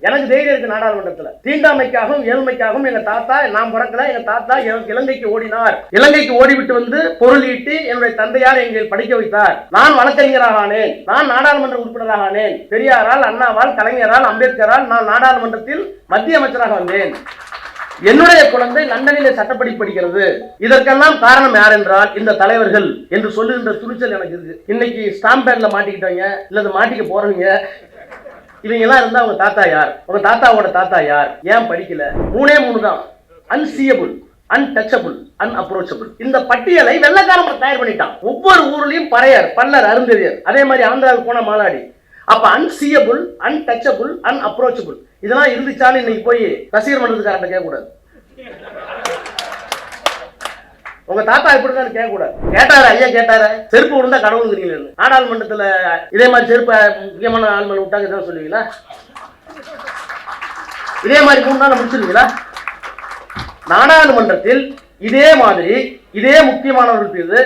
எனக்கு தைரியம் இருக்கு. நாடாளுமன்றத்தில் தீண்டாமைக்காகவும் ஏழ்மைக்காகவும் எங்க தாத்தா, நான் பிறக்கல, எங்க தாத்தா இலங்கைக்கு ஓடினார். இலங்கைக்கு ஓடிவிட்டு வந்து பொருள் ஈட்டி என்னுடைய தந்தையார் எங்களை படிக்க வைத்தார். நான் வழக்கறிஞராக ஆனேன். நான் நாடாளுமன்ற உறுப்பினராக ஆனேன். பெரியாரால், அண்ணாவால், கலைஞரால், அம்பேத்கரால் நான் நாடாளுமன்றத்தில் மத்திய அமைச்சராக வந்தேன். என்னுடைய குழந்தை லண்டனிலே சட்டப்படி படிக்கிறது. இதற்கெல்லாம் காரணம் யார் என்றால் இந்த தலைவர்கள் என்று சொல்லுகின்ற துணிச்சல் எனக்கு இருக்கு. இன்னைக்கு ஸ்டாம்ப் பேட்ல மாட்டிக்கிட்டவங்க இல்ல மாட்டிக்க போறவங்க இவங்க எல்லாம் இருந்தா உங்க தாத்தா யார்? உங்க தாத்தாவோட தாத்தா யார்? ஏன் படிக்கல? மூணே தான். Unseeable, untouchable, unapproachable. இந்த பட்டியலை வெள்ளக்காரன் தயார் பண்ணிட்டான். ஒவ்வொரு ஊர்லயும் பறையர், பல்லர், அருந்ததியர். அதே மாதிரி ஆந்திராவுக்கு போன மாநாடி. அப்ப அன்சீயபிள், அன்டச்சபிள், அன்அப்ரோச்சபிள் இதெல்லாம் இருந்துச்சான்னு இன்னைக்கு போய் ரசிகர் மன்றத்துக்காரன் கேட்க கூடாது. உங்க தாத்தா இப்படிதான் கேட்க கூடாது. கேட்டாரு, ஐயா கேட்டாரு, செருப்பு விழுந்தா கடவுளுங்கிறீங்க. நாடாளுமன்றத்துல இதே மாதிரி செருப்பு முக்கியமான ஆள் மேல விட்டாங்க தான் சொல்லுவீங்களா? இதே மாதிரி 3 நாள் முடிச்சிருவீங்களா? நாடாளுமன்றத்தில் இதே மாதிரி இதே முக்கியமானவர்கள் மீது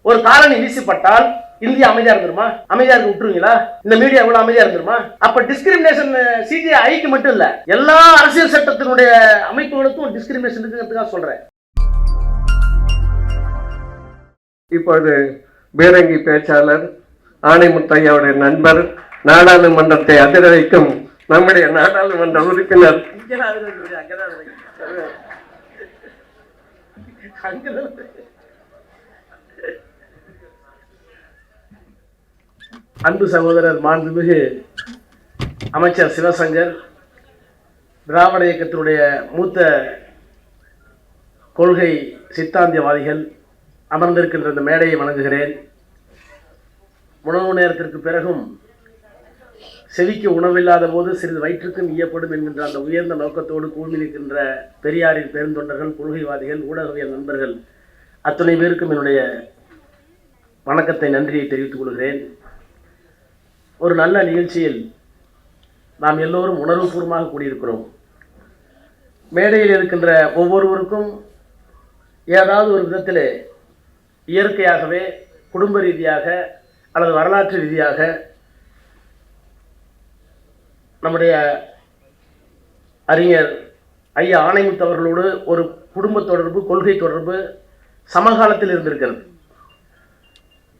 ஒரு காலனி வீசப்பட்டால் இந்தியா அமைதியா இருந்துருமா? அமைதியா இருக்க விட்டுருவீங்களா? இந்த மீடியா எவ்வளவு அமைதியா இருந்துருமா? அப்ப டிஸ்கிரிமினேஷன் சிஜிஐக்கு மட்டும் இல்ல, எல்லா அரசியல் சட்டத்தினுடைய அமைப்புகளுக்கும் டிஸ்கிரிமினேஷன் இருக்குங்கிறதுக்காக சொல்றேன். இப்போது பீரங்கி பேச்சாளர் ஆணைமுத்தையாவுடைய நண்பர், நாடாளுமன்றத்தை அதிர வைக்கும் நம்முடைய நாடாளுமன்ற உறுப்பினர் அன்பு சகோதரர் மாண்புமிகு அமைச்சர் சிவசங்கர், திராவிட இயக்கத்தினுடைய மூத்த கொள்கை சித்தாந்தியவாதிகள் அமர்ந்திருக்கின்ற இந்த மேடையை வணங்குகிறேன். உணவு நேரத்திற்கு பிறகும் செவிக்கு உணவில்லாத போது சிறிது வயிற்றுக்கும் ஈயப்படும் என்கின்ற அந்த உயர்ந்த நோக்கத்தோடு கூழ்மிருக்கின்ற பெரியாரின் பெருந்தொண்டர்கள், கொள்கைவாதிகள், ஊடகவியல் நண்பர்கள் அத்துணை பேருக்கும் என்னுடைய வணக்கத்தை, நன்றியை தெரிவித்துக் கொள்கிறேன். ஒரு நல்ல நிகழ்ச்சியில் நாம் எல்லோரும் உணர்வுபூர்வமாக கூடியிருக்கிறோம். மேடையில் இருக்கின்ற ஒவ்வொருவருக்கும் ஏதாவது ஒரு விதத்தில் இயற்கையாகவே, குடும்ப ரீதியாக அல்லது வரலாற்று ரீதியாக நம்முடைய அறிஞர் ஐயா ஆணைமுத்து அவர்களோடு ஒரு குடும்ப தொடர்பு, கொள்கை தொடர்பு சமகாலத்தில் இருந்திருக்கிறது.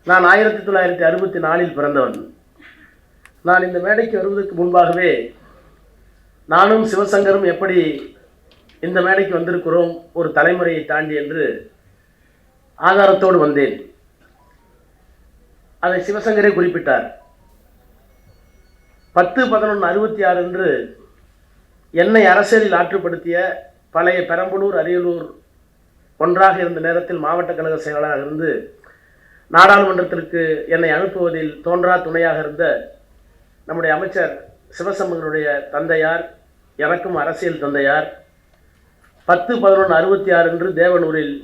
நான் 1964 பிறந்தவன். நான் இந்த மேடைக்கு வருவதற்கு முன்பாகவே நானும் சிவசங்கரும் எப்படி இந்த மேடைக்கு வந்திருக்கிறோம் ஒரு தலைமுறையை தாண்டி என்று ஆதாரத்தோடு வந்தேன். அதை சிவசங்கரே குறிப்பிட்டார். 10/11/66 என்று என்னை அரசியலில் ஆற்றுப்படுத்திய பழைய பெரம்பலூர், அரியலூர் ஒன்றாக இருந்த நேரத்தில் மாவட்ட கழக செயலாளராக இருந்து நாடாளுமன்றத்திற்கு என்னை அனுப்புவதில் தோன்றா துணையாக இருந்த நம்முடைய அமைச்சர் சிவசம்பந்தனுடைய தந்தையார், எனக்கும் அரசியல் தந்தையார், 10/11/66 என்று தேவனூரில்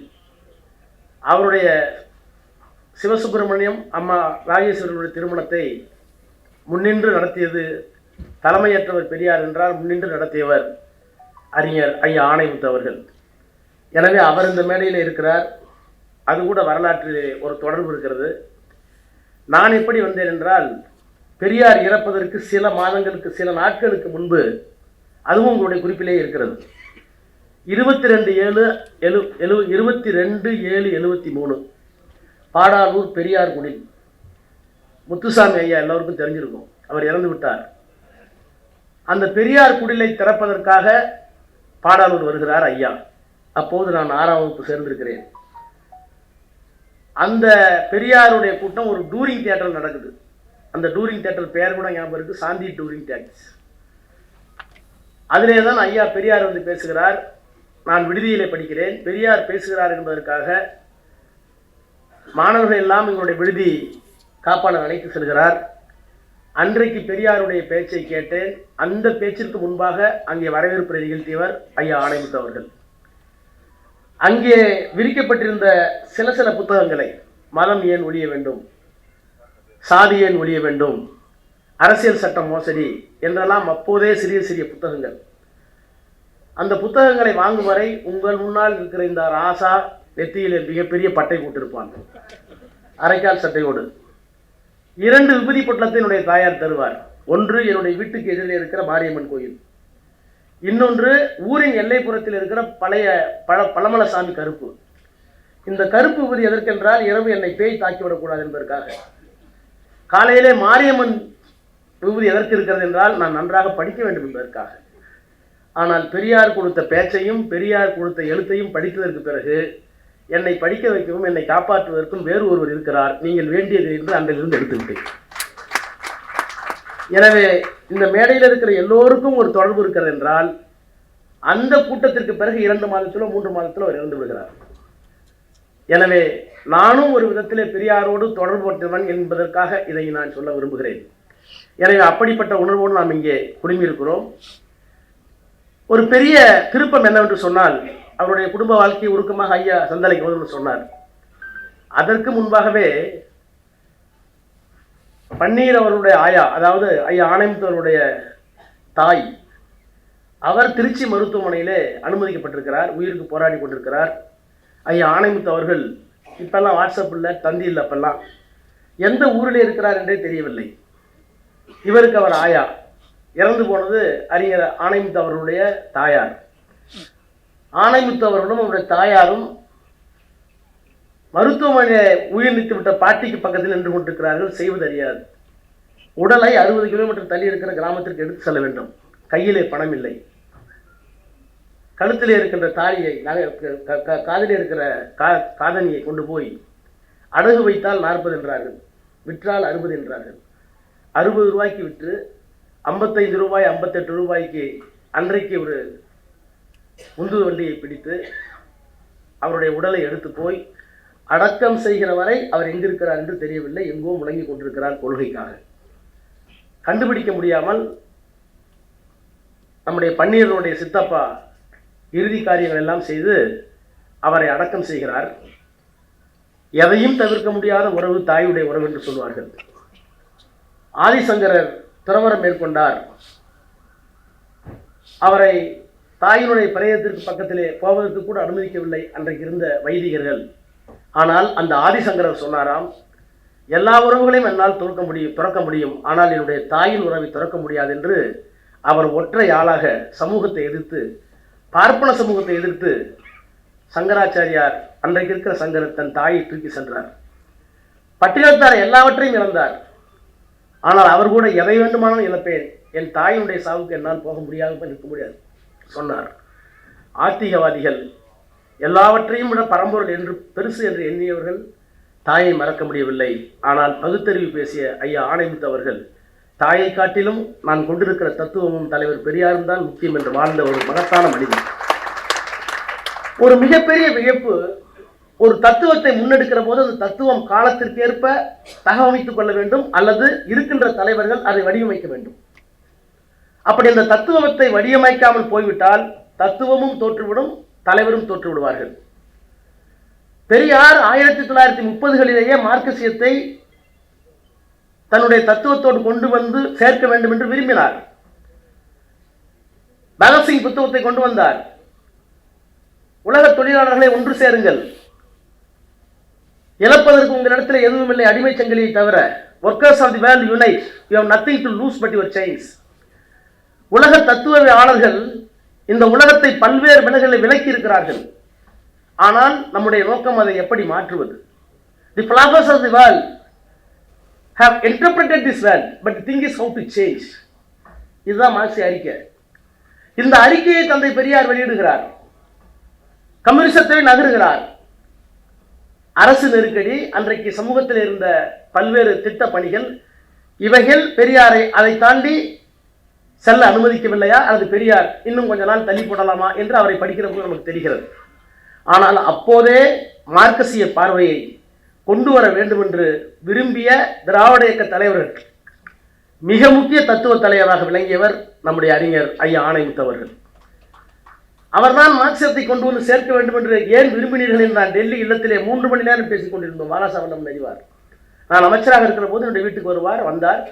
அவருடைய சிவசுப்பிரமணியம் அம்மா ராஜேஸ்வரனுடைய திருமணத்தை முன்னின்று நடத்தியது தலைமையேற்றவர் பெரியார் என்றால் முன்னின்று நடத்தியவர் அறிஞர் ஐயா ஆணைமுத்து அவர்கள். எனவே அவர் இந்த மேடையில் இருக்கிறார். அது கூட வரலாற்றில் ஒரு தொடர்பு இருக்கிறது. நான் எப்படி வந்தேன் என்றால், பெரியார் இறப்பதற்கு சில மாதங்களுக்கு, சில நாட்களுக்கு முன்பு, அதுவும் உங்களுடைய குறிப்பிலே இருக்கிறது, 22/7/73 பாடாலூர் பெரியார் குடி, முத்துசாமி ஐயா எல்லோருக்கும் தெரிஞ்சிருக்கும், அவர் இறந்து விட்டார். அந்த பெரியார் குடிலை திறப்பதற்காக பாடாலூர் வருகிறார் ஐயா. அப்போது நான் 6ஆம் வகுப்பு சேர்ந்திருக்கிறேன். அந்த பெரியாருடைய கூட்டம் ஒரு டூரிங் தியேட்டர் நடக்குது. அந்த டூரிங் தியேட்டர் பெயர் கூட ஞாபகம் இருக்கு, சாந்தி டூரிங் தியேட்டர்ஸ். அதிலே தான் ஐயா பெரியார் வந்து பேசுகிறார். நான் விடுதியிலே படிக்கிறேன். பெரியார் பேசுகிறார் என்பதற்காக மாணவர்கள் எல்லாம் எங்களுடைய விடுதி காப்பாளர் அழைத்து செல்கிறார். அன்றைக்கு பெரியாருடைய பேச்சை கேட்டேன். அந்த பேச்சிற்கு முன்பாக அங்கே வரவேற்பு நிகழ்த்தியவர் ஐயா ஆணைமுத்து அவர்கள். அங்கே விரிக்கப்பட்டிருந்த சில புத்தகங்களை, மதம் ஏன் ஒழிய வேண்டும், சாதி ஏன் ஒழிய வேண்டும், அரசியல் சட்டம் மோசடி என்றெல்லாம் அப்போதே சிறிய சிறிய புத்தகங்கள். அந்த புத்தகங்களை வாங்கும் வரை உங்கள் முன்னால் இருக்கிற இந்த ராசா நெத்தியில் மிகப்பெரிய பட்டை போட்டிருப்பான், அரைக்கால் சட்டையோடு. 2 விபூதி பொட்டலத்தை என்னுடைய தாயார் தருவார். ஒன்று என்னுடைய வீட்டுக்கு எதிரில் இருக்கிற மாரியம்மன் கோயில், இன்னொன்று ஊரின் எல்லைப்புறத்தில் இருக்கிற பழைய பழமலசாமி கருப்பு. இந்த கருப்பு விபூதி எதற்கென்றால் இரவு என்னை பேய் தாக்கிவிடக்கூடாது என்பதற்காக. காலையிலே மாரியம்மன் விபூதி எதற்கு இருக்கிறது என்றால் நான் நன்றாக படிக்க வேண்டும் என்பதற்காக. ஆனால் பெரியார் கொடுத்த பேச்சையும் பெரியார் கொடுத்த எழுத்தையும் படித்ததற்கு பிறகு என்னை படிக்க வைக்கவும் என்னை காப்பாற்றுவதற்கும் வேறு ஒருவர் இருக்கிறார், நீங்கள் வேண்டியது என்று அன்றிலிருந்து எடுத்துவிட்டேன். எனவே இந்த மேடையில் இருக்கிற எல்லோருக்கும் ஒரு தொடர்பு இருக்கிறது என்றால் அந்த கூட்டத்திற்கு பிறகு 2 மாதத்திலோ 3 மாதத்திலோ அவர் இறந்து விடுகிறார். எனவே நானும் ஒரு விதத்திலே பெரியாரோடு தொடர்புபட்டவன் என்பதற்காக இதை நான் சொல்ல விரும்புகிறேன். எனவே அப்படிப்பட்ட உணர்வோடு நாம் இங்கே குழுமியிருக்கிறோம். ஒரு பெரிய திருப்பம் என்னவென்று சொன்னால், அவருடைய குடும்ப வாழ்க்கை உருக்கமாக ஐயா சந்தலை கௌதமன் சொன்னார். அதற்கு முன்பாகவே பன்னீர் அவருடைய ஆயா, அதாவது ஐயா ஆணைமுத்து அவருடைய தாய், அவர் திருச்சி மருத்துவமனையிலே அனுமதிக்கப்பட்டிருக்கிறார், உயிருக்கு போராடி கொண்டிருக்கிறார். ஐயா ஆணைமுத்து அவர்கள் இப்பெல்லாம் வாட்ஸ்அப் இல்லை, தந்தி இல்லை, அப்பெல்லாம் எந்த ஊரில் இருக்கிறார் என்றே தெரியவில்லை. இவருக்கு அவர் ஆயா, இறந்து போனது அறிஞர் ஆணைமுத்து அவர்களுடைய தாயார். ஆணைமுத்து அவர்களும் அவருடைய தாயாரும் மருத்துவமனையை உயிர் நீத்துவிட்ட பாட்டிக்கு பக்கத்தில் நின்று கொண்டிருக்கிறார்கள். செய்வது அறியாது. உடலை 60 கிலோமீட்டர் தள்ளி இருக்கிற கிராமத்திற்கு எடுத்து செல்ல வேண்டும். கையிலே பணம் இல்லை. கழுத்திலே இருக்கின்ற தாலியை, காதிலே இருக்கிற காதணியை கொண்டு போய் அடகு வைத்தால் 40 என்றார்கள், விற்றால் 60 என்றார்கள். 60 ரூபாய்க்கு விற்று 55 ரூபாய் 58 ரூபாய்க்கு அன்றைக்கு ஒரு உந்து வண்டியை பிடித்து அவருடைய உடலை எடுத்து போய் அடக்கம் செய்கிற வரை அவர் எங்கிருக்கிறார் என்று தெரியவில்லை. எங்கோ முழங்கி கொண்டிருக்கிறார் கொள்கைக்காக. கண்டுபிடிக்க முடியாமல் நம்முடைய பன்னீரனுடைய சித்தப்பா இறுதி காரியங்கள் எல்லாம் செய்து அவரை அடக்கம் செய்கிறார். எதையும் தவிர்க்க முடியாத உறவு தாயுடைய உறவு என்று சொல்வார்கள். ஆதிசங்கரர் துறவரம் மேற்கொண்டார். அவரை தாயினுடைய பிரேதத்திற்கு பக்கத்திலே போவதற்கு கூட அனுமதிக்கவில்லை அன்றைக்கு இருந்த வைதிகர்கள். ஆனால் அந்த ஆதிசங்கரர் சொன்னாராம், எல்லா உறவுகளையும் என்னால் துறக்க முடியும், ஆனால் என்னுடைய தாயின் உறவை துறக்க முடியாது என்று அவர் ஒற்றை ஆளாக சமூகத்தை எதிர்த்து, பார்ப்பன சமூகத்தை எதிர்த்து சங்கராச்சாரியார் அன்றைக்கு இருக்கிற சங்கரர் தன் தாயை தூக்கி சென்றார். பட்டினத்தார் எல்லாவற்றையும் இழந்தார். ஆனால் அவர் கூட எதை வேண்டுமானாலும் இழப்பேன், என் தாயினுடைய சாவுக்கு என்னால் போக முடியாது, நிற்க முடியாது சொன்னார். ஆத்திகவாதிகள் எல்லாவற்றையும் விட பரம்பொருள் என்று பெருசு என்று எண்ணியவர்கள் தாயை மறக்க முடியவில்லை. ஆனால் பகுத்தறிவு பேசிய ஐயா ஆணைமுத்து அவர்கள் தாயை காட்டிலும் நான் கொண்டிருக்கிற தத்துவமும் தலைவர் பெரியாரும் தான் முக்கியம் என்று வாழ்ந்த ஒரு மகத்தான மனிதன். ஒரு மிகப்பெரிய வியப்பு, ஒரு தத்துவத்தை முன்னெடுக்கிற போது அந்த தத்துவம் காலத்திற்கேற்ப தகவமைத்துக் கொள்ள வேண்டும், அல்லது இருக்கின்ற தலைவர்கள் அதை வடிவமைக்க வேண்டும். அப்படி அந்த தத்துவத்தை வடிவமைக்காமல் போய்விட்டால் தத்துவமும் தோற்றுவிடும், தலைவரும் தோற்று விடுவார்கள். பெரியார் 1930களிலேயே மார்க்சியத்தை தன்னுடைய தத்துவத்தோடு கொண்டு வந்து சேர்க்க வேண்டும் என்று விரும்பினார். பகத்சிங் புத்தகத்தை கொண்டு வந்தார். உலக தொழிலாளர்களை ஒன்று சேருங்கள், இழப்பதற்கு உங்களிடத்தில் எதுவும் இல்லை, அடிமை சங்கிலியை தவிர. Workers of the world unite, you have nothing to lose but your chains. உலக தத்துவவியலாளர்கள் இந்த உலகத்தை பல்வேறு விலகுகளை விலக்கி இருக்கிறார்கள். ஆனால் நம்முடைய நோக்கம் அதை எப்படி மாற்றுவது? தி philosophers of the world have interpreted this world, but the thing is how to change. இதுதான் மார்க்சிய அறிக்கை. இந்த அறிக்கையை தந்தை பெரியார் வெளியிடுகிறார். கம்யூனிசத்தை நகருகிறார். அரசு நெருக்கடி, அன்றைக்கு சமூகத்தில் இருந்த பல்வேறு திட்ட பணிகள், இவைகள் பெரியாரை அதை தாண்டி செல்ல அனுமதிக்கவில்லையா, அல்லது பெரியார் இன்னும் கொஞ்ச நாள் தள்ளி போடலாமா என்று அவரை படிக்கிற போது நமக்கு தெரிகிறது. ஆனால் அப்போதே மார்க்சிய பார்வையை கொண்டு வர வேண்டும் என்று விரும்பிய திராவிட இயக்க தலைவர்கள், மிக முக்கிய தத்துவ தலைவராக விளங்கியவர் நம்முடைய அறிஞர் ஐயா ஆணைமுத்து அவர்கள். அவர்தான் மார்க்சியத்தை கொண்டு வந்து சேர்க்க வேண்டும் என்று ஏன் விரும்பினீர்கள் என்று நான் டெல்லி இல்லத்திலே 3 மணி நேரம் பேசிக் கொண்டிருந்தோம். வாலாசாவண்டம் அறிவார். நான் அமைச்சராக இருக்கிற போது என்னுடைய வீட்டுக்கு வந்தார்.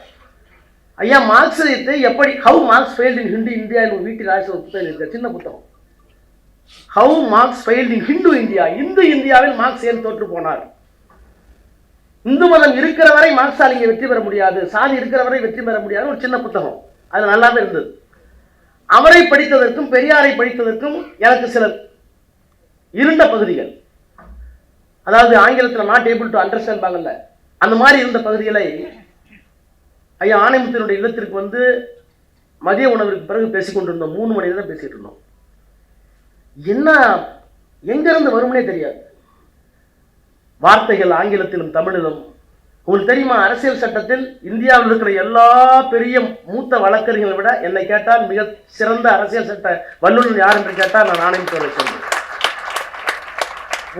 ஐயா, மார்க்சியத்தை எப்படி, how Marx failed in Hindu India என்று வீட்டில் ஆசை ஒரு புத்தகம் இருக்கிற சின்ன புத்தகம். How Marx failed in Hindu India, Hindu இந்தியாவில் மார்க்ஸ் ஏன் தோற்று போனார்? இந்து மதம் இருக்கிற வரை மார்க்சால் இங்கே வெற்றி பெற முடியாது, சாதி இருக்கிற வரை வெற்றி பெற முடியாது, ஒரு சின்ன புத்தகம். அது நல்லாவே இருந்தது. அவரை படித்ததற்கும் பெரியாரை படித்ததற்கும் எனக்கு சில இருண்ட பகுதிகள், அதாவது ஆங்கிலத்தில் நாட் ஏபிள் டு அண்டர்ஸ்டாண்ட் பாங்கல்ல, அந்த மாதிரி இருந்த பகுதிகளை ஐயா ஆணைமுத்தினுடைய இல்லத்திற்கு வந்து மதிய உணவிற்கு பிறகு பேசிக்கொண்டிருந்தோம். 3 மணி நேரம் பேசிட்டு இருந்தோம். என்ன எங்கிருந்து வரும்னே தெரியாது. வார்த்தைகள் ஆங்கிலத்திலும் தமிழிலும். உங்களுக்கு தெரியுமா, அரசியல் சட்டத்தில் இந்தியாவில் இருக்கிற எல்லா பெரிய மூத்த வழக்கறிஞர்களை விட என்னை கேட்டால் மிக சிறந்த அரசியல் சட்ட வல்லுநர் யார் என்று கேட்டால் நான் ஆணையத்தோரை சொல்றேன்.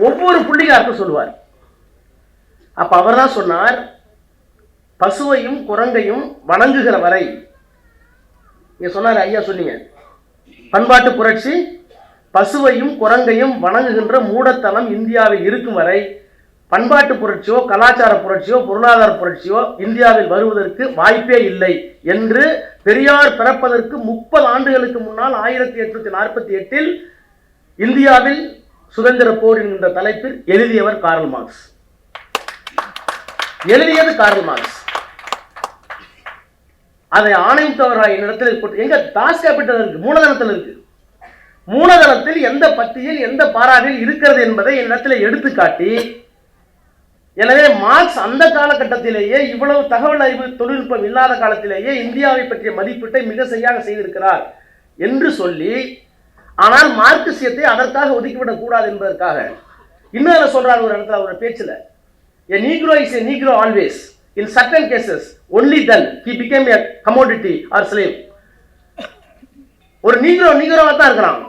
ஒவ்வொரு புள்ளியும் அர்த்தம் சொல்லுவார். அப்ப அவர் தான் சொன்னார், பசுவையும் குரங்கையும் வணங்குகிற வரை, நீங்க சொன்னார் ஐயா சொன்னீங்க, பண்பாட்டு புரட்சி பசுவையும் குரங்கையும் வணங்குகின்ற மூடத்தனம் இந்தியாவில் இருக்கும் வரை பண்பாட்டு புரட்சியோ கலாச்சார புரட்சியோ பொருளாதார புரட்சியோ இந்தியாவில் வருவதற்கு வாய்ப்பே இல்லை என்று பெரியார் பிறப்பதற்கு 30 ஆண்டுகளுக்கு முன்னால் 1848 இந்தியாவில் சுதந்திர போர் என்கின்ற தலைப்பில் எழுதியவர் கார்ல் மார்க்ஸ். எழுதியது கார்ல் மார்க்ஸ். அதை ஆணையத்தவராய் இடத்தில் எங்க தாஸ் கேபிட்டல் இருக்கு, மூலதனத்தில் இருக்கு. மூலதனத்தில் எந்த பத்தியில் எந்த பாராவில் இருக்கிறது என்பதை என்னிடத்தில் எடுத்து காட்டி, எனவே மார்க்ஸ் அந்த காலகட்டத்திலேயே இவ்வளவு தகவல் அறிவு தொழில்நுட்பம் இல்லாத காலத்திலேயே இந்தியாவை பற்றிய மதிப்பீட்டை மிக சரியாக செய்திருக்கிறார் என்று சொல்லி, ஆனால் மார்க்சியத்தை அதற்காக ஒதுக்கிவிடக் கூடாது என்பதற்காக இன்னும் சொல்றாரு ஒரு இடத்துல ஒரு பேச்சுல, a negro is a negro always, in certain cases only then he became a commodity or slave. ஒரு நீக்ரோவா தான் இருக்கிறான்,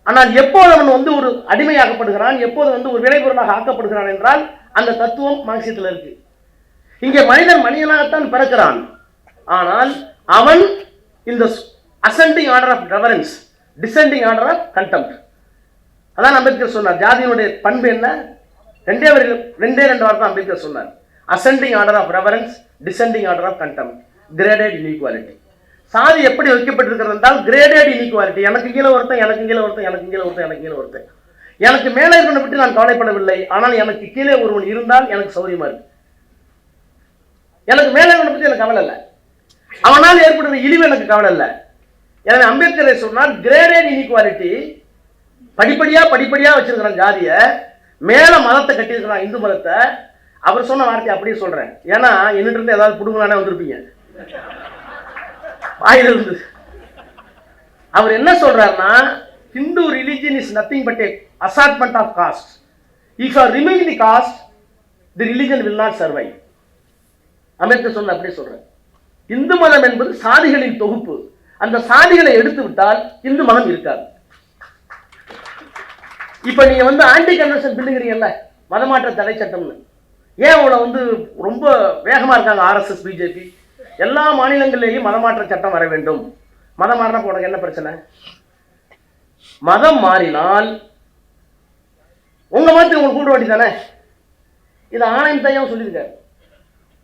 ஆனால் எப்போது அவன் வந்து ஒரு அடிமையாக்கப்படுகிறான், எப்போது வந்து ஒரு விளைபொருளாக ஆக்கப்படுகிறான் என்றால் அந்த தத்துவம் மார்க்சியத்தில் இருக்கு. இங்கே மனிதன் மனிதனாகத்தான் பிறக்கிறான், ஆனால் அவன் இந்த ascending order of reverence, descending order of contempt. அதான் அம்பேத்கர் சொன்னார். ஜாதியினுடைய பண்பு என்ன? ரெண்டே வார்த்தை அம்பேத்கர் சொன்னார். Ascending order of reverence, descending order of contempt, graded inequality. சாதி எப்படி வைக்கப்பட்டிருக்கிறது என்றால் கிரேடட் இன்இக்வாலிட்டி. எனக்கு கீழே ஒருத்தன், எனக்கு கீழே ஒருத்தன், எனக்கு கீழே ஒருத்தன், எனக்கு கீழே ஒருத்தன். எனக்கு மேலே இருக்கிறத பற்றி நான் கவலைப்படவில்லை, ஆனால் எனக்கு கீழே ஒருவன் இருந்தால் எனக்கு சௌரியமா இருக்கு. எனக்கு மேலே இருக்கிறத பற்றி எனக்கு கவலை இல்லை, அவனால் ஏற்படுகிற இழிவு எனக்கு கவலை இல்லை. எனவே அம்பேத்கரை சொன்னார், கிரேடட் இன்இக்வாலிட்டி, படிப்படியா வச்சிருக்கிறான் ஜாதிய, மேல மதத்தை கட்டியிருக்கிறான் இந்து மதத்தை. அவர் சொன்ன வார்த்தை அப்படியே சொல்றேன், ஏன்னா என்னட்டு இருந்து ஏதாவது புடுங்கலானே வந்திருப்பீங்க வாயிலிருந்து. அவர் என்ன சொல்றாருன்னா, Hindu religion is nothing but a assortment of caste. If you are removing the caste, the religion will not survive. Ambedkar சொன்ன அப்படியே சொல்றேன். இந்து மதம் என்பது சாதிகளின் தொகுப்பு. அந்த சாதிகளை எடுத்து விட்டால் இந்து மதம் இருக்காது. இப்ப நீங்க வந்து ஆன்டி கன்வர்ஷன் பில்லுங்கிறீங்கல்ல, மதமாற்ற தடை சட்டம்னு, ஏன் உங்களை வந்து ரொம்ப வேகமா இருக்காங்க RSS பிஜேபி? எல்லா மாநிலங்களிலேயும் மதமாற்ற சட்டம் வர வேண்டும். மதம் மாறினா உனக்கு என்ன பிரச்சனை? மதம் மாறினால் உங்க மதத்துக்கு உங்களுக்கு கூட்ட வேண்டியதானே? இது ஆணையம் தான் சொல்லியிருக்காரு.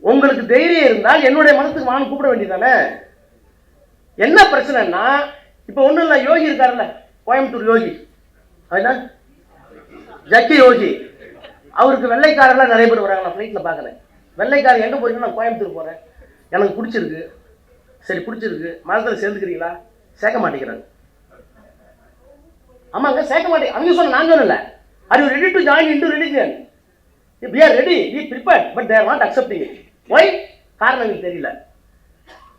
உங்களுக்கு தைரியம் இருந்தால் என்னுடைய மதத்துக்கு வாங்க கூப்பிட வேண்டியதானே? என்ன பிரச்சனைன்னா, இப்ப ஒண்ணும் இல்ல, யோகி இருக்காருல்ல, கோயம்புத்தூர் யோகி, அதுதான் ஜக்கி யோகி, அவருக்கு வெள்ளைக்காரெல்லாம் நிறைய பேர் வராங்க. நான் ஃப்ளைட்ல பாக்குறேன், வெள்ளைக்காரர் எங்க போறீங்கன்னா நான் கோயம்புத்தூர் போறேன், எனக்கு பிடிச்சிருக்கு, சரி பிடிச்சிருக்கு, மதத்தில் சேர்ந்துக்கிறீங்களா? சேர்க்க மாட்டேங்கிறாங்க. ஆமாங்க சேர்க்க மாட்டேங்க. அங்கே சொன்ன நான் சொல்லல, are you ready to join into religion? we are ready, we prepared, but they are not accepting it. why? காரணம் எனக்கு தெரியல.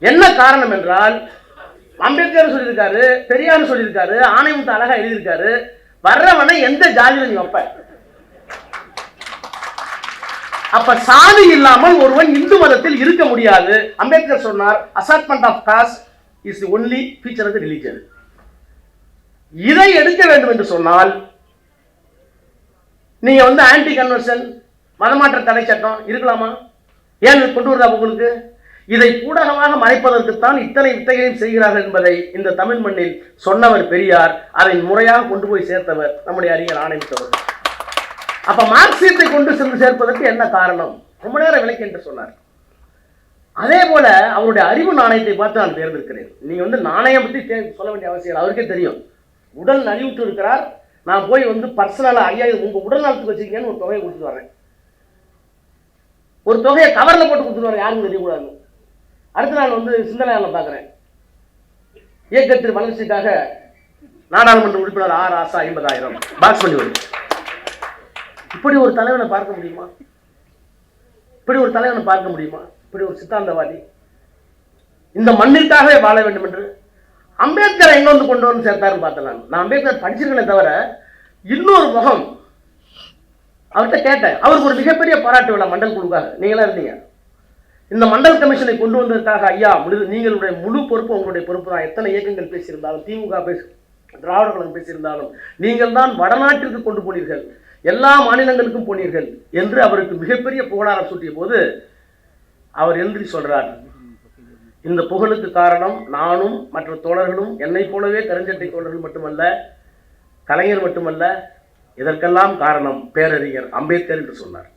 என்ன காரணம் என்றால், அம்பேத்கர் சொல்லியிருக்காரு, பெரியார் சொல்லியிருக்காரு, ஆணையமுத்து அழகா எழுதியிருக்காரு, வர்றவனை எந்த ஜாதியில நீ வைப்ப? அப்ப சாதி இல்லாமல் ஒருவன் இந்து மதத்தில் இருக்க முடியாது. அம்பேத்கர் சொன்னார், assortment of caste is the only feature of the religion. இதை எடுக்க வேண்டும் என்று சொன்னால் நீங்க வந்து ஆன்டி கன்வர்ஷன், மதமாற்ற தடை சட்டம் இருக்கலாமா? ஏன் கொண்டு வருதா உங்களுக்கு? இதை ஊடகமாக மறைப்பதற்குத்தான் இத்தனை வித்தைகளையும் செய்கிறார்கள் என்பதை இந்த தமிழ் மண்ணில் சொன்னவர் பெரியார், அதை முறையாக கொண்டு போய் சேர்த்தவர் நம்முடைய அறிஞர் ஆணையத்தவர். அப்ப மார்க்சியத்தை கொண்டு சென்று சேர்ப்பதற்கு என்ன காரணம்? ரொம்ப நேரம் விளக்கி என்று சொன்னார். அதே போல அவருடைய அறிவு நாணயத்தை பார்த்து நான் தேர்ந்தெடுக்கிறேன். நீங்க வந்து நாணயம் பற்றி சொல்ல வேண்டிய அவசியம், அவருக்கே தெரியும். உடல் நலிவுற்று இருக்கிறார், நான் போய் வந்து பர்சனலா ஐயா உங்க உடல் நலத்துக்கு வச்சுக்கேன்னு ஒரு தொகையை கொடுத்துட்டு வரேன். ஒரு தொகையை கவர்ல போட்டு கொடுத்துட்டு வரேன், யாருக்கும் தெரியக்கூடாது. அடுத்த நாள் வந்து சிந்தனையாளர் பார்க்குறேன், இயக்கத்தின் வளர்ச்சிக்காக நாடாளுமன்ற உறுப்பினர் ஆர் ஆசா 50,000 பாக்ஸ் பண்ணி வருது. இப்படி ஒரு தலைவனை பார்க்க முடியுமா? இப்படி ஒரு தலைவனை பார்க்க முடியுமா? இப்படி ஒரு சித்தாந்தவாதி இந்த மண்ணிற்காகவே வாழ வேண்டும் என்று அம்பேத்கரை எங்க வந்து கொண்டு வந்து சேர்த்தாருன்னு பார்த்தேன். நான் அம்பேத்கர் படிச்சிருக்கேனே தவிர இன்னொரு முகம் அவர்கிட்ட கேட்டேன். அவருக்கு ஒரு மிகப்பெரிய பாராட்டு விழா மண்டல் குழுக்காக நீங்களா இருந்தீங்க. இந்த மண்டல் கமிஷனை கொண்டு வந்ததற்காக ஐயா நீங்களுடைய முழு பொறுப்பு உங்களுடைய பொறுப்பு தான். எத்தனை இயக்கங்கள் பேசியிருந்தாலும், திமுக திராவிட கழகம் பேசியிருந்தாலும், நீங்கள் தான் வடநாட்டிற்கு கொண்டு போனீர்கள், எல்லா மாநிலங்களுக்கும் போனீர்கள் என்று அவருக்கு மிகப்பெரிய புகழாரம் சூட்டிய போது அவர் எழுதி சொல்றார், இந்த புகழுக்கு காரணம் நானும் மற்ற தோழர்களும், என்னை போலவே கருஞ்சட்டை தோழர்கள் மட்டுமல்ல, கலைஞர் மட்டுமல்ல, இதற்கெல்லாம் காரணம் பேரறிஞர் அம்பேத்கர் என்று சொன்னார்.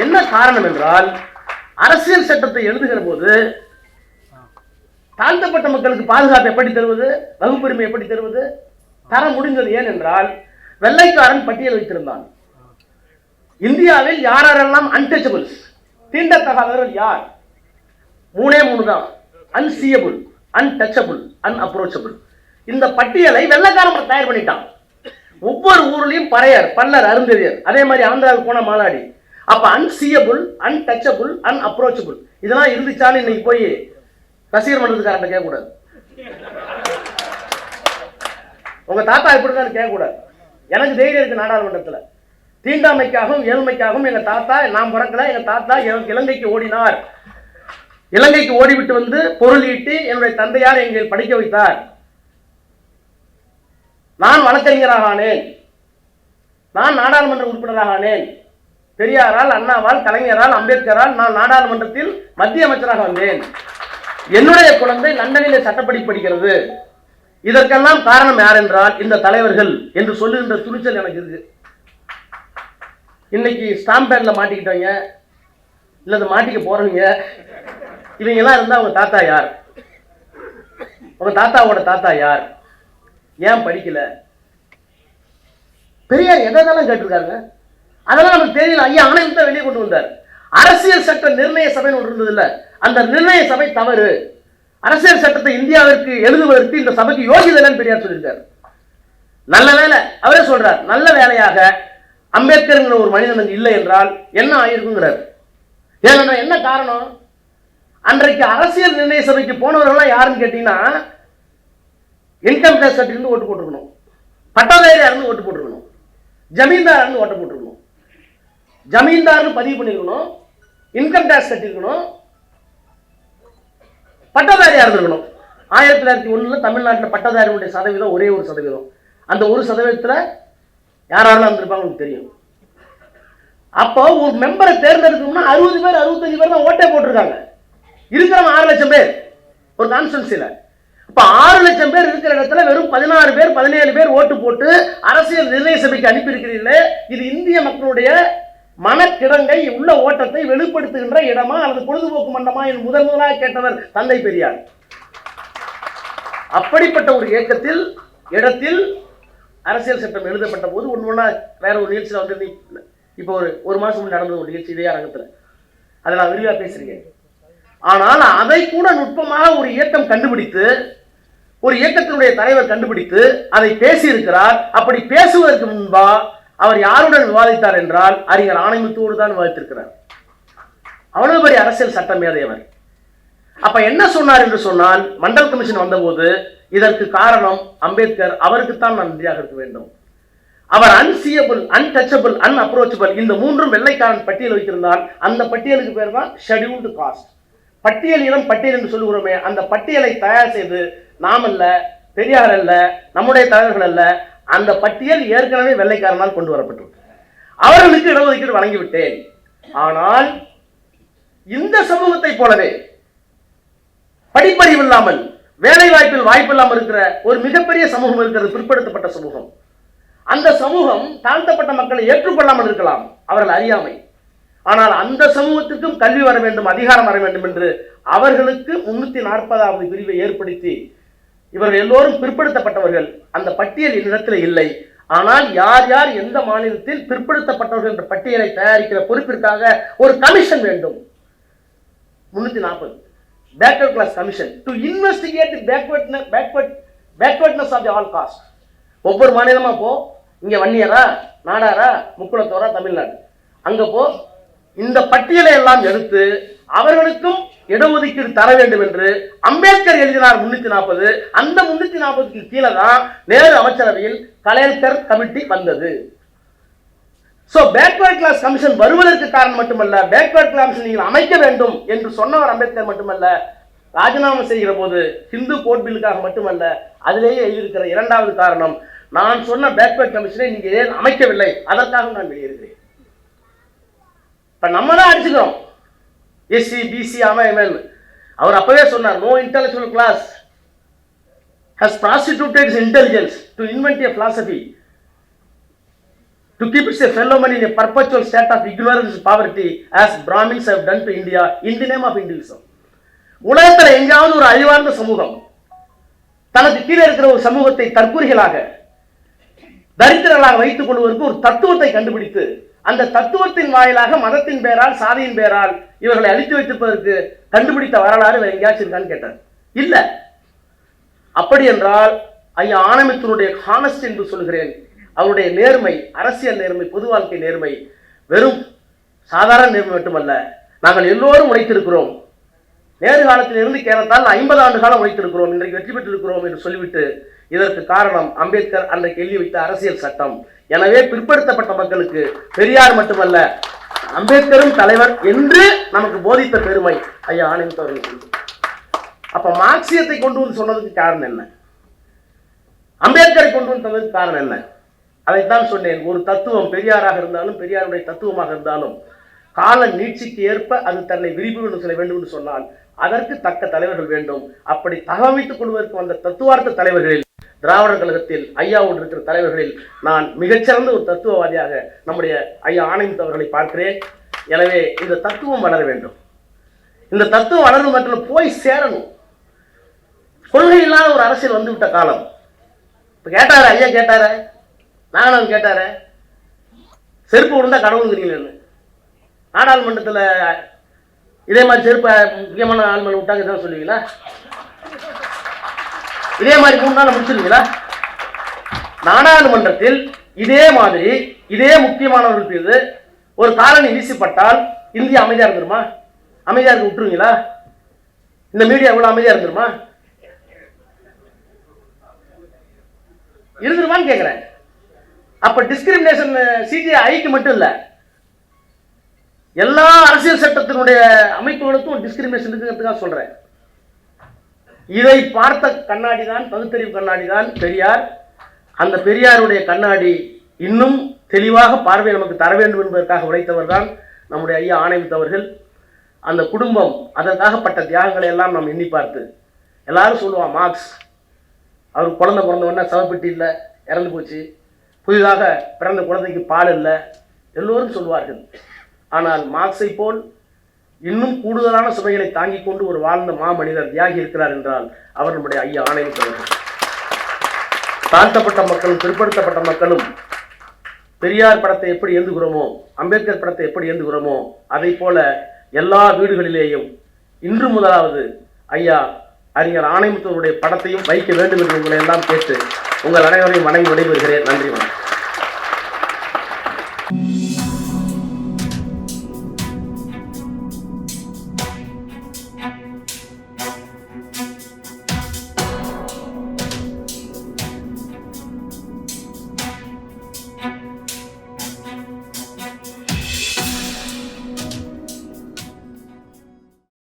என்ன காரணம் என்றால், அரசியல் சட்டத்தை எழுதுகிற போது தாழ்த்தப்பட்ட மக்களுக்கு பாதுகாப்பு எப்படி தருவது, வகுப்புரிமை எப்படி தருவது, தர முடிந்தது. ஏன் என்றால் வெள்ளைக்காரன் பட்டியல் வைத்திருந்தான். இந்தியாவில் யாரெல்லாம் அன்டச்சபிள்ஸ், தீண்டத்தகாதவர்கள் யார்? 3 தான். Unseeable, untouchable, unapproachable. இந்த பட்டியலை வெள்ளைக்காரன் தயார் பண்ணிட்டான். ஒவ்வொரு ஊர்லயும் பறையர், பல்லர், அருந்ததியர். அதே மாதிரி ஆந்திராவுக்கு போன மாலாடி. அப்ப அன்சீயபிள், அன்டச்சபிள், அன்அப்ரோச்சபிள் இதெல்லாம் இருந்துச்சான்னு இன்னைக்கு போய் ரசிகர் மன்றத்துக்காரன் கேட்கக்கூடாது. உங்க தாத்தா இப்படிதான் கேட்கக்கூடாது. எனக்கு தைரியம் இருக்கு. நாடாளுமன்றத்தில் தீண்டாமைக்காகவும் ஏழ்மைக்காகவும் எங்க தாத்தா, நான் பிறக்கல, எங்க தாத்தா இலங்கைக்கு ஓடினார், இலங்கைக்கு ஓடிவிட்டு வந்து பொருள் ஈட்டி என்னுடைய தந்தையார் எங்களை படிக்க வைத்தார், நான் வழக்கறிஞராக ஆனேன், நான் நாடாளுமன்ற உறுப்பினராக ஆனேன், பெரியாரால், அண்ணாவால், கலைஞரால், அம்பேத்கரால் நான் நாடாளுமன்றத்தில் மத்திய அமைச்சராக வந்தேன், என்னுடைய குழந்தை லண்டனிலே சட்டப்படி படிக்கிறது, இதற்கெல்லாம் காரணம் யார் என்றால் இந்த தலைவர்கள் என்று சொல்லுகின்ற துணிச்சல் எனக்கு இருக்கு. இன்னைக்கு ஸ்டாம்ப் பேட்ல மாட்டிக்கிட்டவங்க, இல்ல மாட்டிக்க போறவங்க, இவங்க எல்லாம் இருந்தா உங்க தாத்தா யார்? உங்க தாத்தாவோட தாத்தா யார்? ஏன் படிக்கல? பெரியார் எதெல்லாம் கேட்டிருக்காங்க, அதெல்லாம் நமக்கு தெரியல. ஐயா ஆணையத்தை வெளியே கொண்டு வந்தார். அரசியல் சட்ட நிர்ணய சபைன்னு ஒன்று இருந்தது இல்ல, அந்த நிர்ணய சபை தவறு, அரசியல் சட்டத்தை இந்தியாவிற்கு எழுதுவதற்கு இந்த சபைக்கு யோகிதலன்னு பெரியார் சொல்லியிருக்காரு. நல்ல வேலை, அவரே சொல்றார், நல்ல வேலையாக அம்பேத்கர் ஒரு மனிதன் இல்லை என்றால் என்ன ஆயிருக்குங்கிறார். ஏன்னா என்ன காரணம்? அன்றைக்கு அரசியல் நிர்ணய சபைக்கு போனவர்கள்லாம் யாருன்னு கேட்டீங்கன்னா, இன்கம் டேக்ஸ் சர்டிஃபிகேட் ஓட்டு போட்டுருக்கணும், பட்டதாரியா இருந்து ஓட்டு போட்டுருக்கணும், ஜமீன்தார் இருந்து ஓட்டு போட்டுருக்கணும், ஜமீன்தார்னு பதிவு பண்ணிருக்கணும், இன்கம் டேக்ஸ் கட்டிருக்கணும், பட்டதாரியா இருந்திருக்கணும். 1901 தமிழ்நாட்டில் பட்டதாரியுடைய சதவீதம் ஒரே 1%. அந்த 1% யாரெல்லாம் இருந்திருப்பாங்க உங்களுக்கு தெரியும். அப்போ ஒரு மெம்பரை தேர்ந்தெடுக்கணும்னா 60 பேர் 65 பேர் தான் ஓட்டே போட்டிருக்காங்க. இருக்கிறவங்க 6 லட்சம் பேர் ஒரு கான்ஸ்டிட்யூன்சில. இப்ப 6 லட்சம் பேர் இருக்கிற இடத்துல வெறும் 16 பேர் 17 பேர் ஓட்டு போட்டு அரசியல் நிர்ணய சபைக்கு அனுப்பி இருக்கிறீர்களே, இது இந்திய மக்களுடைய மனக்கிடங்கை உள்ள ஓட்டத்தை வெளிப்படுத்துகின்ற இடமா அல்லது பொழுதுபோக்கு மண்டமா என்று முதலாக கேட்டவர் தந்தை பெரியார். அப்படிப்பட்ட ஒரு இயக்கத்தில் இடத்தில் அரசியல் சட்டம் எழுதப்பட்ட போது ஒன்னா வேற ஒரு நிகழ்ச்சியில் வந்து இப்போ ஒரு மாசம் முன்னாடி நடந்த ஒரு நிகழ்ச்சி இதே அரங்கத்தில், அதை நான் விரிவாக பேசுறேன். ஆனால் அதை கூட நுட்பமாக ஒரு இயக்கம் கண்டுபிடித்து, ஒரு இயக்கத்தினுடைய தலைவர் கண்டுபிடித்து அதை பேசியிருக்கிறார். அப்படி பேசுவதற்கு முன்பா அவர் யாருடன் விவாதித்தார் என்றால் அறிஞர் ஆணைமுத்துவோடு தான் விவாதித்திருக்கிறார். அவ்வளவு பெரிய அரசியல் சட்ட மேதையவர். அப்ப என்ன சொன்னார் என்று சொன்னால், மண்டல் கமிஷன் வந்தபோது இதற்கு காரணம் அம்பேத்கர், அவருக்குத்தான் நான் நன்றியாக இருக்க வேண்டும். அவர் அன்சீயபிள், அன்டச்சபிள், அன்அப்ரோச்சபிள் இந்த மூன்றும் வெள்ளைக்காரன் பட்டியல் வைத்திருந்தால் அந்த பட்டியலுக்கு பேர் தான் ஷெட்யூல்டு காஸ்ட். பட்டியல் இனம் பட்டியல் என்று சொல்லுகிறோமே, அந்த பட்டியலை தயார் செய்து நாம் அல்ல, பெரியார் அல்ல, நம்முடைய தலைவர்கள் அல்ல, அந்த பட்டியல் ஏற்கனவே வெள்ளைக்காரனால் கொண்டு வரப்பட்டது. அவர்களுக்கு இடஒதுக்கீடு வழங்கிவிட்டேன். ஆனால் இந்த சமூகத்தை போலவே படிப்பறிவு இல்லாமல், வேலை வாய்ப்பில் வாய்ப்பு இல்லாமல் இருக்கிற ஒரு மிகப்பெரிய சமூகம் இருக்கிறது, பிற்படுத்தப்பட்ட சமூகம். அந்த சமூகம் தாழ்த்தப்பட்ட மக்களை ஏற்றுக்கொள்ளாமல் இருக்கலாம், அவர்கள் அறியாமை. ஆனால் அந்த சமூகத்திற்கும் கல்வி வர வேண்டும், அதிகாரம் வர வேண்டும் என்று அவர்களுக்கு 340வது பிரிவை ஏற்படுத்தி, இவர்கள் எல்லோரும் பிற்படுத்தப்பட்டவர்கள், அந்த பட்டியல் என்னிடத்தில் இல்லை. ஆனால் யார் யார் எந்த மாநிலத்தில் பிற்படுத்தப்பட்டவர்கள் என்ற பட்டியலை தயாரிக்கிற பொறுப்பிற்காக ஒரு கமிஷன் வேண்டும். 340 backward class commission to investigate backwardness of the all caste. ஒவ்வொரு மாநிலமா போ, இங்க வன்னியரா, நாடாரா, முக்குளத்தோரா, தமிழ்நாடு, அங்க போ, இந்த பட்டியலை எல்லாம் எடுத்து அவர்களுக்கும் இடஒதுக்கீடு தர வேண்டும் என்று அம்பேத்கர் எழுதினார் 340. அந்த 340க்கு கீழே தான் நேரு அமைச்சரவையில் கலைஞர் கமிட்டி வந்தது. சோ பேக்வர்ட் கிளாஸ் கமிஷன் வருவதற்கு காரணம் மட்டுமல்ல, பேக்வர்ட் கிளாஸ் நீங்கள் அமைக்க வேண்டும் என்று சொன்னவர் அம்பேத்கர் மட்டுமல்ல, ராஜினாமா செய்கிற போது ஹிந்து கோட் பில்லுக்காக மட்டுமல்ல, அதிலேயே எழுதியிருக்கிற இரண்டாவது காரணம், நான் சொன்ன பேக்வர்ட் கமிஷனை நீங்க ஏன் அமைக்கவில்லை, அதற்காக நான் வெளியேறுகிறேன். இப்ப நம்ம தான் அடிச்சுக்கிறோம் எஸ்சி பிசி அவன். அவர் அப்பவே சொன்னார், no intellectual class has prostituted its intelligence to invent a philosophy to keep its fellow man in a perpetual state of ignorance and poverty as Brahmins have done to India in the name of Hinduism. உலகத்தில் எங்காவது ஒரு அறிவார்ந்த சமூகம் தனக்கு கீழே இருக்கிற ஒரு சமூகத்தை தற்கூரிகளாக தரித்திரர்களாக வைத்துக் கொள்வதற்கு ஒரு தத்துவத்தை கண்டுபிடித்து அந்த தத்துவத்தின் வாயிலாக மதத்தின் பேரால் சாதியின் பேரால் இவர்களை அழித்து வைத்திருப்பதற்கு கண்டுபிடித்த வரலாறு வேற எங்கேயாச்சும் இருக்கான்னு கேட்டார். இல்ல. அப்படி என்றால் ஐயா ஆனந்தத்தினுடைய ஹானஸ்ட் என்று சொல்கிறேன், அவருடைய நேர்மை, அரசியல் நேர்மை, பொது வாழ்க்கை நேர்மை வெறும் சாதாரண நேர்மை மட்டுமல்ல, நாங்கள் எல்லோரும் உழைத்திருக்கிறோம். நேரு காலத்தில் இருந்து கேரளத்தால் 50 ஆண்டு காலம் உழைத்திருக்கிறோம், இன்றைக்கு வெற்றி பெற்றிருக்கிறோம் என்று சொல்லிவிட்டு, இதற்கு காரணம் அம்பேத்கர் அன்றைக்கு எழுதி வைத்த அரசியல் சட்டம். எனவே பிற்படுத்தப்பட்ட மக்களுக்கு பெரியார் மட்டுமல்ல அம்பேத்கரும் தலைவர் என்று நமக்கு போதித்த பெருமை ஐயா ஆனந்த் அவர்கள். அப்ப மார்க்சியத்தை கொண்டு வந்து சொன்னதுக்கு காரணம் என்ன, அம்பேத்கரை கொண்டு வந்ததுக்கு காரணம் என்ன? அதைத்தான் சொன்னேன். ஒரு தத்துவம் பெரியாராக இருந்தாலும் பெரியாருடைய தத்துவமாக இருந்தாலும் கால நீட்சிக்கு ஏற்ப அது தன்னை விரிவு செல்ல வேண்டும் என்று சொன்னால் அதற்கு தக்க தலைவர்கள் வேண்டும். அப்படி தகவமைத்துக் கொள்வதற்கு வந்த தத்துவார்த்த தலைவர்களில் திராவிடர் கழகத்தில் ஐயாவோடு இருக்கிற தலைவர்களில் நான் மிகச்சிறந்த ஒரு தத்துவவாதியாக நம்முடைய ஐயா ஆனந்த் அவர்களை பார்க்கிறேன். எனவே இந்த தத்துவம் வளர வேண்டும். இந்த தத்துவம் வளரும் மற்றும் போய் சேரணும். கொள்கை இல்லாத ஒரு அரசியல் வந்துவிட்ட காலம். இப்ப கேட்டாரு, ஐயா கேட்டாரு, நானும் கேட்டாரு, செருப்பு விழுந்தா கடவுளுங்கிறீங்கன்னு. நாடாளுமன்றத்தில் இதே மாதிரி செருப்பு முக்கியமான ஆள்மன் விட்டாங்க தான் சொல்லுவீங்களா? இதே மாதிரி 3 நாள் முடிச்சிருவீங்களா? நாடாளுமன்றத்தில் இதே மாதிரி இதே முக்கியமானவர்கள் மீது ஒரு காலனி வீசப்பட்டால் இந்தியா அமைதியா இருந்துருமா? அமைதியா இருக்க விட்டுருவீங்களா? இந்த மீடியா எவ்வளவு அமைதியா இருந்துருமா? இருந்துருமான்னு கேட்கிறேன். அப்ப டிஸ்கிரிமினேஷன் சிஜிஐக்கு மட்டும் இல்ல, எல்லா அரசியல் சட்டத்தினுடைய அமைப்புகளுக்கும் டிஸ்கிரிமினேஷன் இருக்குங்கிறதுக்காக சொல்றேன். இதை பார்த்த கண்ணாடி தான், பகுத்தறிவு கண்ணாடி தான் பெரியார். அந்த பெரியாருடைய கண்ணாடி இன்னும் தெளிவாக பார்வை நமக்கு தர வேண்டும் என்பதற்காக உழைத்தவர் தான் நம்முடைய ஐயா ஆனந்த் அவர்கள். அந்த குடும்பம் அதற்காகப்பட்ட தியாகங்களை எல்லாம் நாம் எண்ணி பார்த்து, எல்லாரும் சொல்லுவான் மார்க்ஸ் அவர் குழந்தை பிறந்தவொடனே சவப்பெட்டி இல்லை, இறந்து போச்சு, புதிதாக பிறந்த குழந்தைக்கு பால் இல்லை, எல்லோரும் சொல்வார்கள். ஆனால் மார்க்ஸை போல் இன்னும் கூடுதலான சுமைகளை தாங்கிக் கொண்டு ஒரு வாழ்ந்த மாமனிதர் தியாகி இருக்கிறார் என்றால் அவர் நம்முடைய ஐயா ஆனந்த் அவர்கள். தாழ்த்தப்பட்ட மக்களும் பிற்படுத்தப்பட்ட மக்களும் பெரியார் படத்தை எப்படி ஏந்துகிறோமோ, அம்பேத்கர் படத்தை எப்படி ஏந்துகிறோமோ, அதை போல எல்லா வீடுகளிலேயும் இன்று முதலாவது ஐயா அறிஞர் ஆணைமுத்தவருடைய படத்தையும் வைக்க வேண்டும் என்று உங்களை எல்லாம் கேட்டு உங்கள் அனைவரையும் வணங்கி விடைபெறுகிறேன். நன்றி, வணக்கம்.